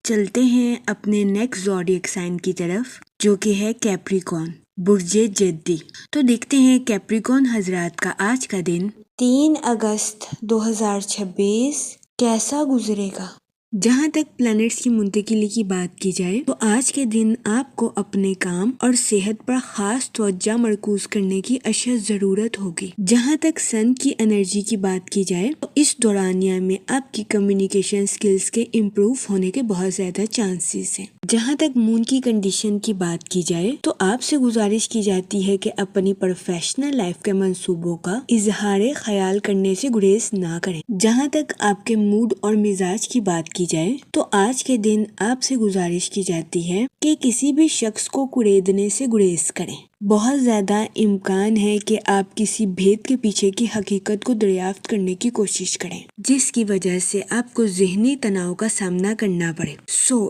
چلتے ہیں اپنے نیکسٹ زوڈیک سائن کی طرف جو کہ ہے کیپریکون، برج جدی۔ تو دیکھتے ہیں کیپریکون حضرات کا آج کا دن 3 اگست 2026 کیسا گزرے گا۔ جہاں تک پلانٹس کی منتقلی کی بات کی جائے تو آج کے دن آپ کو اپنے کام اور صحت پر خاص توجہ مرکوز کرنے کی اشد ضرورت ہوگی۔ جہاں تک سن کی انرجی کی بات کی جائے تو اس دورانیہ میں آپ کی کمیونیکیشن سکلز کے امپروو ہونے کے بہت زیادہ چانسز ہیں۔ جہاں تک مون کی کنڈیشن کی بات کی جائے تو آپ سے گزارش کی جاتی ہے کہ اپنی پروفیشنل لائف کے منصوبوں کا اظہار خیال کرنے سے گریز نہ کریں۔ جہاں تک آپ کے موڈ اور مزاج کی بات کی جائے تو آج کے دن آپ سے گزارش کی جاتی ہے کہ کسی بھی شخص کو کڑیدنے سے گریز کریں۔ بہت زیادہ امکان ہے کہ آپ کسی بھید کے پیچھے کی حقیقت کو دریافت کرنے کی کوشش کریں، جس کی وجہ سے آپ کو ذہنی تناؤ کا سامنا کرنا پڑے۔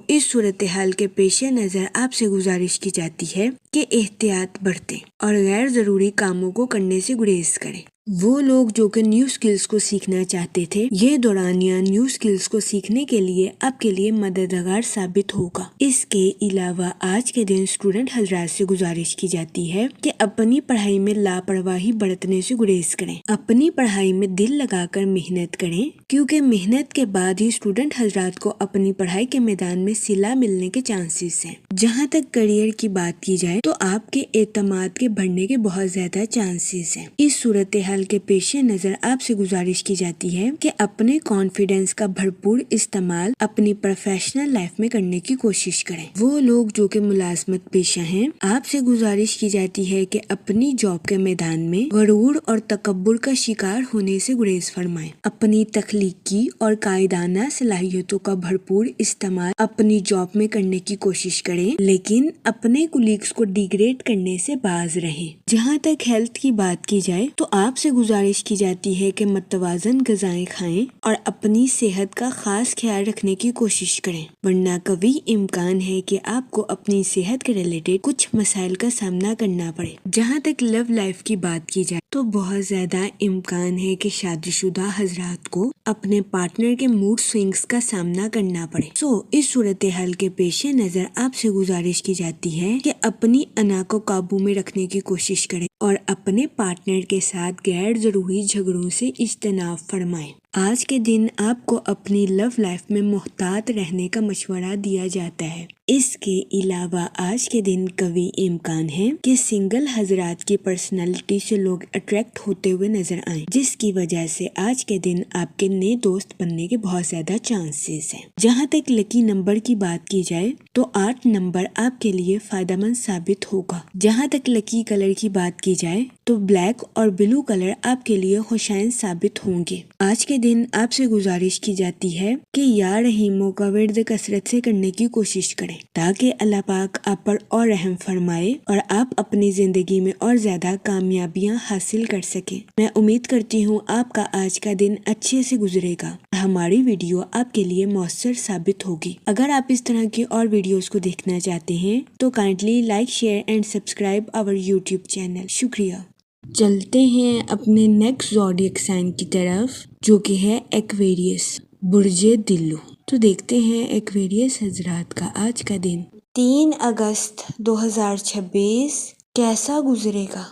اس صورتحال کے پیش نظر آپ سے گزارش کی جاتی ہے کہ احتیاط برتیں اور غیر ضروری کاموں کو کرنے سے گریز کریں۔ وہ لوگ جو کہ نیو سکلز کو سیکھنا چاہتے تھے، یہ دورانیہ نیو سکلز کو سیکھنے کے لیے آپ کے لیے مددگار ثابت ہوگا۔ اس کے علاوہ آج کے دن اسٹوڈنٹ حضرات سے گزارش کی جاتی ہے کہ اپنی پڑھائی میں لاپرواہی برتنے سے گریز کریں۔ اپنی پڑھائی میں دل لگا کر محنت کریں، کیونکہ محنت کے بعد ہی اسٹوڈنٹ حضرات کو اپنی پڑھائی کے میدان میں صلہ ملنے کے چانسز ہیں۔ جہاں تک کریئر کی بات کی جائے تو آپ کے اعتماد کے بڑھنے کے بہت زیادہ چانسز ہیں۔ اس صورتحال کے پیش نظر آپ سے گزارش کی جاتی ہے کہ اپنے کانفیڈنس کا بھرپور استعمال اپنی پروفیشنل لائف میں کرنے کی کوشش کریں۔ وہ لوگ جو کہ ملازمت پیشہ ہیں، آپ سے گزارش کی جاتی ہے کہ اپنی جاب کے میدان میں غرور اور تکبر کا شکار ہونے سے گریز فرمائیں۔ اپنی تخلیقی اور قائدانہ صلاحیتوں کا بھرپور استعمال اپنی جاب میں کرنے کی کوشش کریں، لیکن اپنے کولیگز کو ڈیگریڈ کرنے سے باز رہیں۔ جہاں تک ہیلتھ کی بات کی جائے تو آپ سے گزارش کی جاتی ہے کہ متوازن غذائیں کھائیں اور اپنی صحت کا خاص خیال رکھنے کی کوشش کریں، ورنہ قوی امکان ہے کہ آپ کو اپنی صحت کے ریلیٹڈ کچھ مسائل کا سامنا کرنا پڑے۔ جہاں تک لو لائف کی بات کی جائے تو بہت زیادہ امکان ہے کہ شادی شدہ حضرات کو اپنے پارٹنر کے موڈ سوئنگز کا سامنا کرنا پڑے۔ اس صورتحال کے پیش نظر آپ سے گزارش کی جاتی ہے کہ اپنی انا کو قابو میں رکھنے کی کوشش کریں اور اپنے پارٹنر کے ساتھ غیر ضروری جھگڑوں سے اجتناب فرمائیں۔ آج کے دن آپ کو اپنی لو لائف میں محتاط رہنے کا مشورہ دیا جاتا ہے۔ اس کے علاوہ آج کے دن قوی امکان ہے کہ سنگل حضرات کی پرسنالٹی سے لوگ اٹریکٹ ہوتے ہوئے نظر آئیں، جس کی وجہ سے آج کے دن آپ کے نئے دوست بننے کے بہت زیادہ چانسز ہیں۔ جہاں تک لکی نمبر کی بات کی جائے تو 8 نمبر آپ کے لیے فائدہ مند ثابت ہوگا۔ جہاں تک لکی کلر کی بات کی جائے تو بلیک اور بلو کلر آپ کے لیے خوشائن ثابت ہوں گے۔ آج کے دن آپ سے گزارش کی جاتی ہے کہ یا رحیموں کا ورد کثرت سے کرنے کی کوشش کریں، تاکہ اللہ پاک آپ پر اور رحم فرمائے اور آپ اپنی زندگی میں اور زیادہ کامیابیاں حاصل کر سکیں۔ میں امید کرتی ہوں آپ کا آج کا دن اچھے سے گزرے گا۔ ہماری ویڈیو آپ کے لیے مؤثر ثابت ہوگی۔ اگر آپ اس طرح کی اور ویڈیوز کو دیکھنا چاہتے ہیں تو kindly like, share and subscribe our YouTube channel. شکریہ۔ چلتے ہیں اپنے نیکسٹ زوڈیک سائن کی طرف، جو کہ ہے ایکویریس، برج دلو۔ تو دیکھتے ہیں ایکویریس حضرات کا آج کا دن 3 اگست 2026 کیسا گزرے گا۔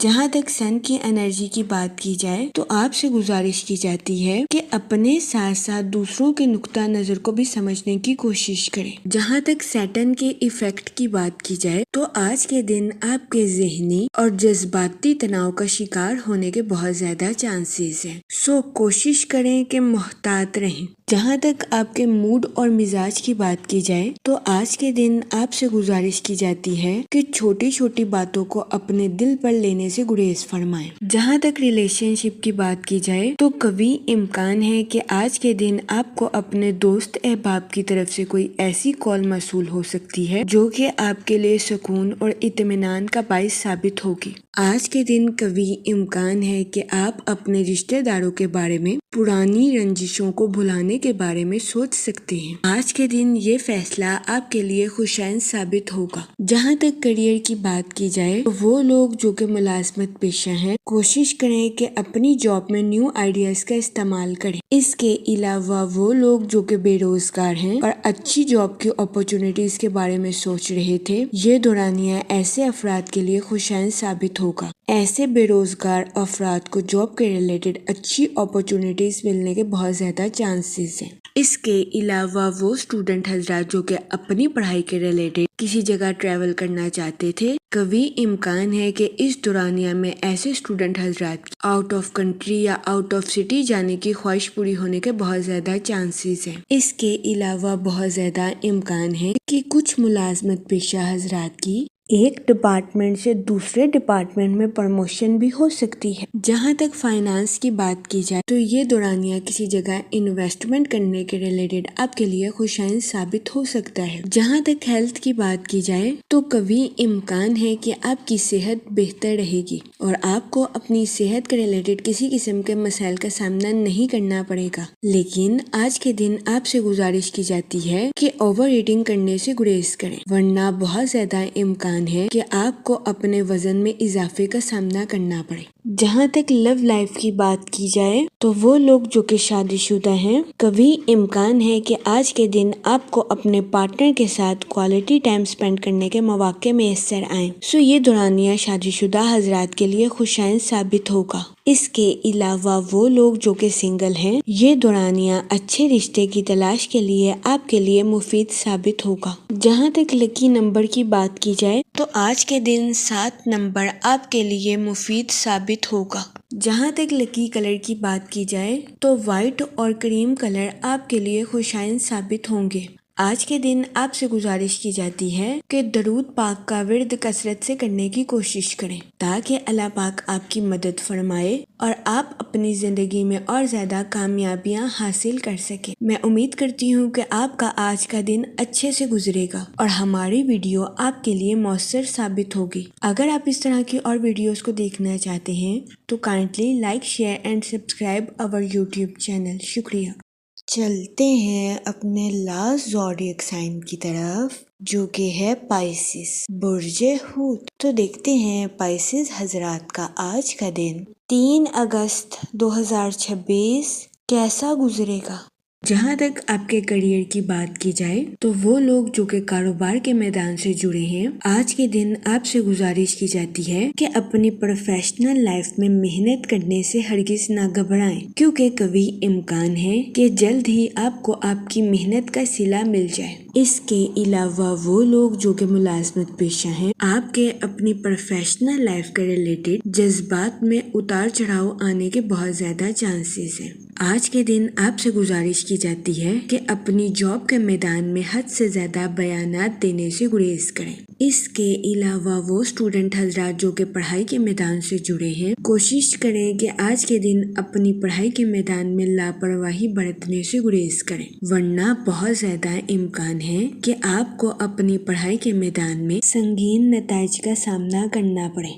جہاں تک سن کی انرجی کی بات کی جائے تو آپ سے گزارش کی جاتی ہے کہ اپنے ساتھ ساتھ دوسروں کے نقطہ نظر کو بھی سمجھنے کی کوشش کریں۔ جہاں تک سیٹن کے ایفیکٹ کی بات کی جائے تو آج کے دن آپ کے ذہنی اور جذباتی تناؤ کا شکار ہونے کے بہت زیادہ چانسز ہیں، کوشش کریں کہ محتاط رہیں۔ جہاں تک آپ کے موڈ اور مزاج کی بات کی جائے تو آج کے دن آپ سے گزارش کی جاتی ہے کہ چھوٹی چھوٹی باتوں کو اپنے دل پر لینے سے گریز فرمائیں۔ جہاں تک ریلیشن شپ کی بات کی جائے تو قوی امکان ہے کہ آج کے دن آپ کو اپنے دوست احباب کی طرف سے کوئی ایسی کال موصول ہو سکتی ہے جو کہ آپ کے لیے سکون اور اطمینان کا باعث ثابت ہوگی۔ آج کے دن قوی امکان ہے کہ آپ اپنے رشتہ داروں کے بارے میں پرانی رنجشوں کو بھلانے کے بارے میں سوچ سکتے ہیں۔ آج کے دن یہ فیصلہ آپ کے لیے خوشائن ثابت ہوگا۔ جہاں تک کریئر کی بات کی جائے تو وہ لوگ جو کہ ملازمت پیشہ ہیں، کوشش کریں کہ اپنی جاب میں نیو آئیڈیاز کا استعمال کریں۔ اس کے علاوہ وہ لوگ جو کہ بے روزگار ہیں اور اچھی جاب کی اپرچونٹیز کے بارے میں سوچ رہے تھے، یہ دورانیہ ایسے افراد کے لیے خوشائن ثابت ہوگا۔ ایسے بے روزگار افراد کو جاب کے ریلیٹڈ اچھی اپرچونٹیز ملنے کے بہت زیادہ چانسز ہیں۔ اس کے علاوہ وہ اسٹوڈنٹ حضرات جو کہ اپنی پڑھائی کے ریلیٹڈ کسی جگہ ٹریول کرنا چاہتے تھے، قوی امکان ہے کہ اس دورانیہ میں ایسے اسٹوڈنٹ حضرات کی آؤٹ آف کنٹری یا آؤٹ آف سٹی جانے کی خواہش پوری ہونے کے بہت زیادہ چانسز ہیں۔ اس کے علاوہ بہت زیادہ امکان ہے کہ کچھ ملازمت پیشہ حضرات کی ایک ڈپارٹمنٹ سے دوسرے ڈپارٹمنٹ میں پروموشن بھی ہو سکتی ہے۔ جہاں تک فائنانس کی بات کی جائے تو یہ دورانیہ کسی جگہ انویسٹمنٹ کرنے کے ریلیٹڈ آپ کے لیے خوشائن ثابت ہو سکتا ہے۔ جہاں تک ہیلتھ کی بات کی جائے تو قوی امکان ہے کہ آپ کی صحت بہتر رہے گی اور آپ کو اپنی صحت کے ریلیٹڈ کسی قسم کے مسائل کا سامنا نہیں کرنا پڑے گا، لیکن آج کے دن آپ سے گزارش کی جاتی ہے کہ اوور ایٹنگ کرنے سے گریز کریں، ورنہ بہت زیادہ امکان ہے کہ آپ کو اپنے وزن میں اضافے کا سامنا کرنا پڑے۔ جہاں تک لو لائف کی بات کی جائے تو وہ لوگ جو کہ شادی شدہ ہیں، قوی امکان ہے کہ آج کے دن آپ کو اپنے پارٹنر کے ساتھ کوالٹی ٹائم سپینڈ کرنے کے مواقع میسر آئیں۔ یہ دورانیہ شادی شدہ حضرات کے لیے خوشائن ثابت ہوگا۔ اس کے علاوہ وہ لوگ جو کہ سنگل ہیں، یہ دورانیہ اچھے رشتے کی تلاش کے لیے آپ کے لیے مفید ثابت ہوگا۔ جہاں تک لکی نمبر کی بات کی جائے تو آج کے دن 7 نمبر آپ کے لیے مفید ثابت ہوگا۔ جہاں تک لکی کلر کی بات کی جائے تو وائٹ اور کریم کلر آپ کے لیے خوشائن ثابت ہوں گے۔ آج کے دن آپ سے گزارش کی جاتی ہے کہ درود پاک کا ورد کثرت سے کرنے کی کوشش کریں تاکہ اللہ پاک آپ کی مدد فرمائے اور آپ اپنی زندگی میں اور زیادہ کامیابیاں حاصل کر سکیں۔ میں امید کرتی ہوں کہ آپ کا آج کا دن اچھے سے گزرے گا اور ہماری ویڈیو آپ کے لیے مؤثر ثابت ہوگی۔ اگر آپ اس طرح کی اور ویڈیوز کو دیکھنا چاہتے ہیں تو kindly like, share and subscribe our YouTube channel. شکریہ۔ چلتے ہیں اپنے لاسٹ زوڈیک سائن کی طرف جو کہ ہے پائسس، برج حوت۔ تو دیکھتے ہیں پائسس حضرات کا آج کا دن 3 اگست 2026 کیسا گزرے گا۔ جہاں تک آپ کے کریئر کی بات کی جائے تو وہ لوگ جو کہ کاروبار کے میدان سے جڑے ہیں، آج کے دن آپ سے گزارش کی جاتی ہے کہ اپنی پروفیشنل لائف میں محنت کرنے سے ہرگز نہ گھبرائیں، کیونکہ قوی امکان ہے کہ جلد ہی آپ کو آپ کی محنت کا صلہ مل جائے۔ اس کے علاوہ وہ لوگ جو کہ ملازمت پیشہ ہیں، آپ کے اپنی پروفیشنل لائف کے ریلیٹڈ جذبات میں اتار چڑھاؤ آنے کے بہت زیادہ چانسز ہیں۔ آج کے دن آپ سے گزارش کی جاتی ہے کہ اپنی جاب کے میدان میں حد سے زیادہ بیانات دینے سے گریز کریں۔ اس کے علاوہ وہ اسٹوڈنٹ حضرات جو کہ پڑھائی کے میدان سے جڑے ہیں، کوشش کریں کہ آج کے دن اپنی پڑھائی کے میدان میں لاپرواہی برتنے سے گریز کریں، ورنہ بہت زیادہ امکان ہے کہ آپ کو اپنی پڑھائی کے میدان میں سنگین نتائج کا سامنا کرنا پڑے۔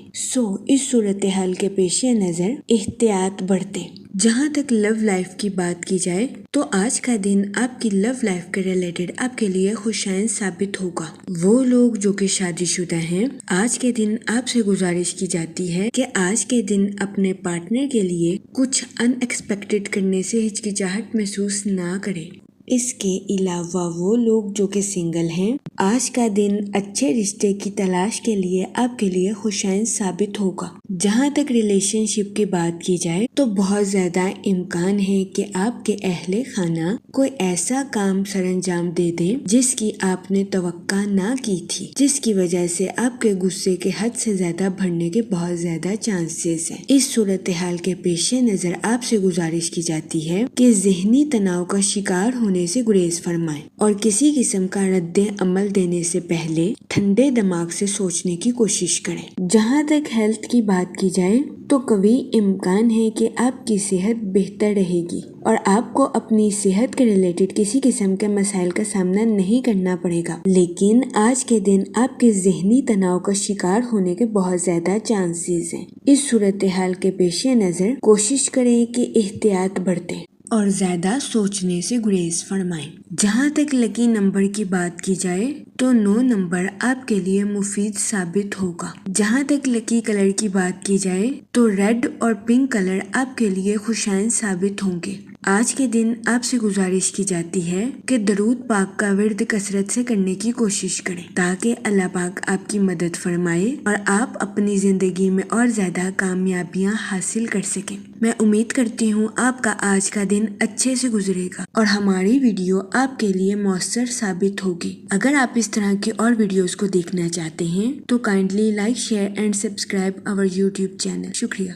اس صورتحال کے پیش نظر احتیاط برتیں۔ جہاں تک لو لائف کی بات کی جائے تو آج کا دن آپ کی لو لائف کے ریلیٹڈ آپ کے لیے خوشائن ثابت ہوگا۔ وہ لوگ جو کہ شادی شدہ ہیں، آج کے دن آپ سے گزارش کی جاتی ہے کہ آج کے دن اپنے پارٹنر کے لیے کچھ ان ایکسپیکٹڈ کرنے سے ہچکچاہٹ محسوس نہ کریں۔ اس کے علاوہ وہ لوگ جو کہ سنگل ہیں، آج کا دن اچھے رشتے کی تلاش کے لیے آپ کے لیے خوشائن ثابت ہوگا۔ جہاں تک ریلیشن شپ کی بات کی جائے تو بہت زیادہ امکان ہے کہ آپ کے اہل خانہ کوئی ایسا کام سر انجام دے دیں جس کی آپ نے توقع نہ کی تھی، جس کی وجہ سے آپ کے غصے کے حد سے زیادہ بڑھنے کے بہت زیادہ چانسز ہیں۔ اس صورتحال کے پیش نظر آپ سے گزارش کی جاتی ہے کہ ذہنی تناؤ کا شکار ہونے سے گریز فرمائیں اور کسی قسم کا رد عمل دینے سے پہلے ٹھنڈے دماغ سے سوچنے کی کوشش کریں۔ جہاں تک ہیلتھ کی بات کی جائے تو قوی امکان ہے کہ آپ کی صحت بہتر رہے گی اور آپ کو اپنی صحت کے ریلیٹڈ کسی قسم کے مسائل کا سامنا نہیں کرنا پڑے گا، لیکن آج کے دن آپ کے ذہنی تناؤ کا شکار ہونے کے بہت زیادہ چانسز ہیں۔ اس صورتحال کے پیش نظر کوشش کریں کہ احتیاط برتیں اور زیادہ سوچنے سے گریز فرمائیں۔ جہاں تک لکی نمبر کی بات کی جائے تو 9 نمبر آپ کے لیے مفید ثابت ہوگا۔ جہاں تک لکی کلر کی بات کی جائے تو ریڈ اور پنک کلر آپ کے لیے خوشائن ثابت ہوں گے۔ آج کے دن آپ سے گزارش کی جاتی ہے کہ درود پاک کا ورد کثرت سے کرنے کی کوشش کریں تاکہ اللہ پاک آپ کی مدد فرمائے اور آپ اپنی زندگی میں اور زیادہ کامیابیاں حاصل کر سکیں۔ میں امید کرتی ہوں آپ کا آج کا دن اچھے سے گزرے گا اور ہماری ویڈیو آپ کے لیے مؤثر ثابت ہوگی۔ اگر آپ اس طرح کی اور ویڈیوز کو دیکھنا چاہتے ہیں تو kindly like, share and subscribe our YouTube channel. شکریہ۔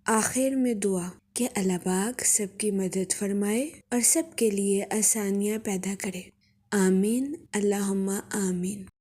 آخر میں دعا کہ اللہ پاک سب کی مدد فرمائے اور سب کے لیے آسانیاں پیدا کرے۔ آمین، اللہم آمین۔